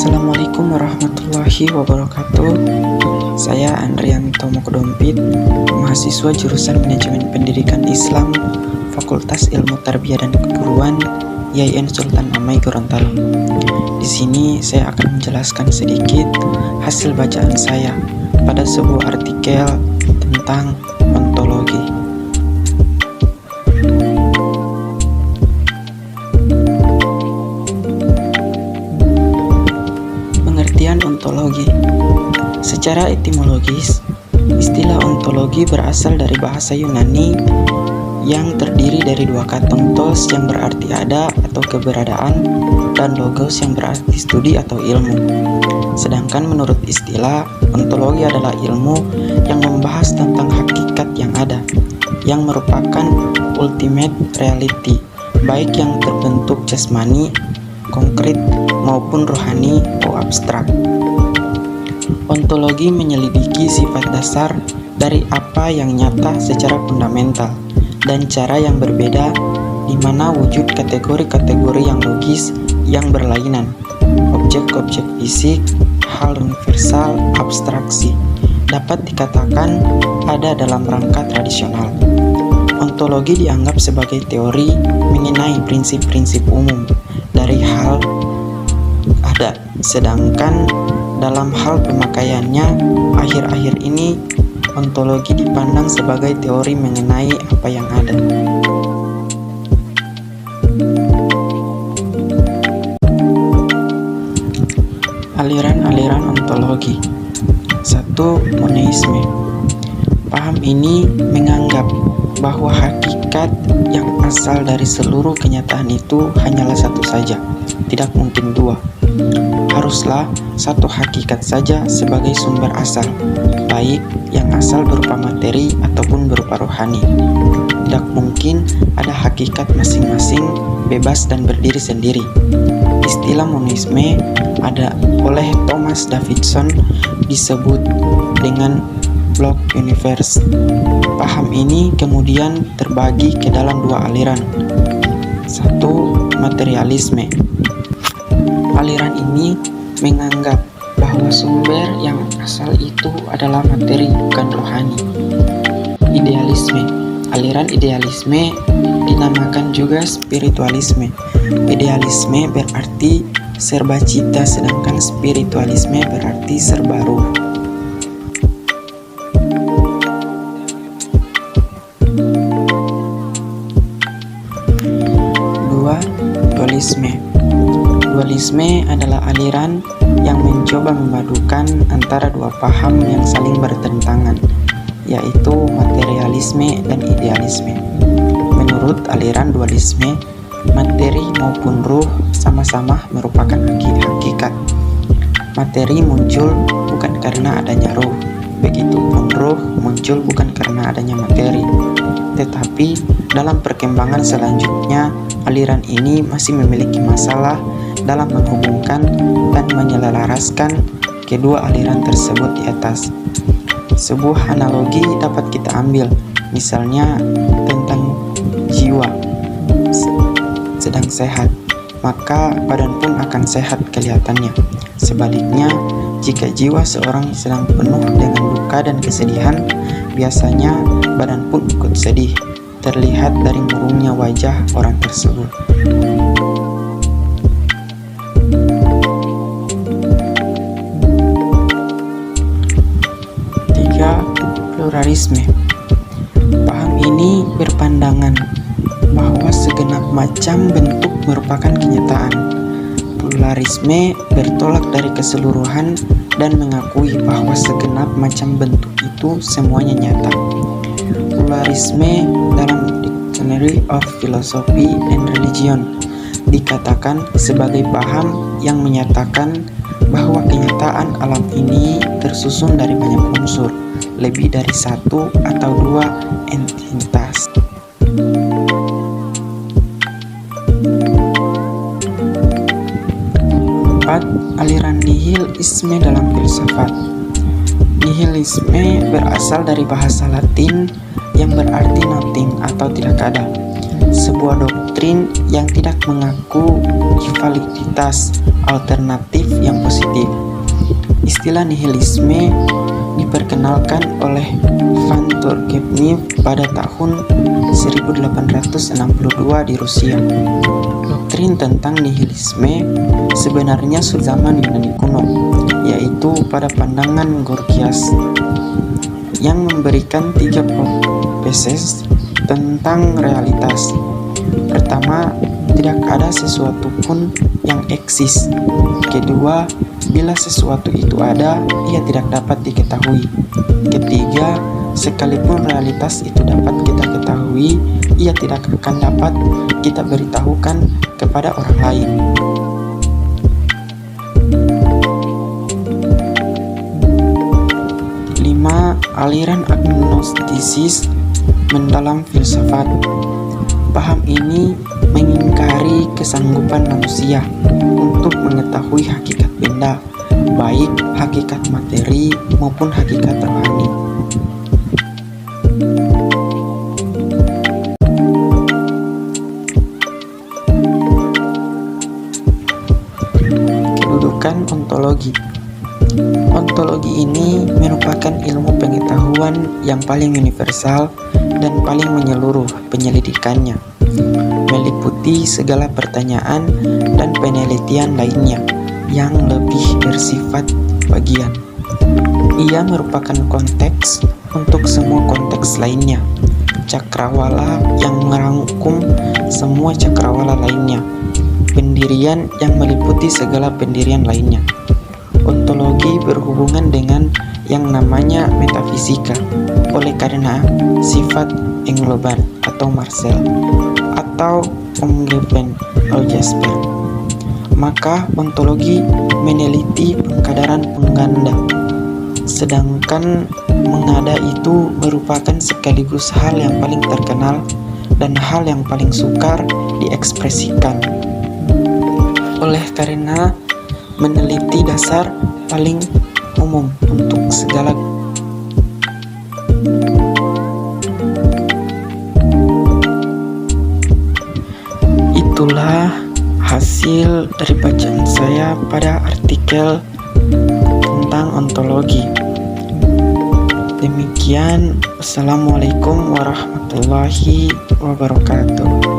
Assalamualaikum warahmatullahi wabarakatuh. Saya Andrianto Mokdompit, mahasiswa jurusan Manajemen Pendidikan Islam, Fakultas Ilmu Tarbiyah dan Keguruan, IAIN Sultan Amai Gorontalo. Di sini saya akan menjelaskan sedikit hasil bacaan saya pada sebuah artikel tentang ontologi. Pengertian ontologi. Secara etimologis, istilah ontologi berasal dari bahasa Yunani yang terdiri dari dua kata ontos yang berarti ada atau keberadaan dan logos yang berarti studi atau ilmu. Sedangkan menurut istilah, ontologi adalah ilmu yang membahas tentang hakikat yang ada, yang merupakan ultimate reality, baik yang terbentuk jasmani, konkret maupun rohani atau abstrak. Ontologi menyelidiki sifat dasar dari apa yang nyata secara fundamental dan cara yang berbeda, di mana wujud kategori-kategori yang logis yang berlainan, objek-objek fisik, hal universal, abstraksi, dapat dikatakan ada dalam rangka tradisional. Ontologi dianggap sebagai teori mengenai prinsip-prinsip umum dari hal ada, sedangkan dalam hal pemakaiannya, akhir-akhir ini ontologi dipandang sebagai teori mengenai apa yang ada. Aliran-aliran ontologi. 1. Monisme. Paham ini menganggap bahwa hakikat yang asal dari seluruh kenyataan itu hanyalah satu saja, tidak mungkin dua. Haruslah satu hakikat saja sebagai sumber asal, baik yang asal berupa materi ataupun berupa rohani. Tidak mungkin ada hakikat masing-masing bebas dan berdiri sendiri. Istilah monisme ada oleh Thomas Davidson disebut dengan block universe. Paham ini kemudian terbagi ke dalam dua aliran. 1. Materialisme. Aliran ini menganggap bahwa sumber yang asal itu adalah materi, bukan rohani. Idealisme. Aliran idealisme dinamakan juga spiritualisme. Idealisme berarti serba cita, sedangkan spiritualisme berarti serba ruh. 2. Dualisme. Dualisme adalah aliran yang mencoba memadukan antara dua paham yang saling bertentangan, yaitu materialisme dan idealisme. Menurut aliran dualisme, materi maupun ruh sama-sama merupakan hakikat. Materi muncul bukan karena adanya ruh, begitupun ruh muncul bukan karena adanya materi. Tetapi dalam perkembangan selanjutnya, aliran ini masih memiliki masalah dalam menghubungkan dan menyelaraskan kedua aliran tersebut di atas. Sebuah analogi dapat kita ambil, misalnya tentang jiwa sedang sehat, maka badan pun akan sehat kelihatannya. Sebaliknya, jika jiwa seorang sedang penuh dengan duka dan kesedihan, biasanya badan pun ikut sedih, terlihat dari murungnya wajah orang tersebut. 3. Pluralisme. Paham ini berpandangan bahwa segenap macam bentuk merupakan kenyataan. Pluralisme bertolak dari keseluruhan dan mengakui bahwa segenap macam bentuk itu semuanya nyata. Pluralisme dalam Dictionary of Philosophy and Religion dikatakan sebagai paham yang menyatakan bahwa kenyataan alam ini tersusun dari banyak unsur, lebih dari satu atau dua entitas. 4. Aliran nihilisme dalam filsafat. Nihilisme berasal dari bahasa Latin yang berarti nothing atau tidak ada. Sebuah doktrin yang tidak mengaku validitas alternatif yang positif. Istilah nihilisme diperkenalkan oleh Van Turgenev pada tahun 1862 di Rusia. Doktrin tentang nihilisme sebenarnya zaman Yunani kuno, yaitu pada pandangan Gorgias, yang memberikan 3 hipotesis tentang realitas. Pertama, tidak ada sesuatu pun yang eksis. Kedua, bila sesuatu itu ada, ia tidak dapat diketahui. Ketiga, sekalipun realitas itu dapat kita ketahui, ia tidak akan dapat kita beritahukan kepada orang lain. 5. Aliran agnostisis mendalam filsafat. Paham ini mengingkari kesanggupan manusia untuk mengetahui hakikat benda, baik hakikat materi maupun hakikat rohani. Kedudukan ontologi. Ontologi ini merupakan ilmu pengetahuan yang paling universal dan paling menyeluruh penyelidikannya, meliputi segala pertanyaan dan penelitian lainnya yang lebih bersifat bagian. Ia merupakan konteks untuk semua konteks lainnya, cakrawala yang merangkum semua cakrawala lainnya, pendirian yang meliputi segala pendirian lainnya. Ontologi berhubungan dengan yang namanya metafisika, oleh karena sifat Engloban atau Marcel atau Omgeben Aljaspers. Maka ontologi meneliti pengkadaran pengganda, sedangkan mengada itu merupakan sekaligus hal yang paling terkenal dan hal yang paling sukar diekspresikan. Oleh karena meneliti dasar paling umum untuk segala itulah hasil dari bacaan saya pada artikel tentang ontologi. Demikian, wassalamualaikum warahmatullahi wabarakatuh.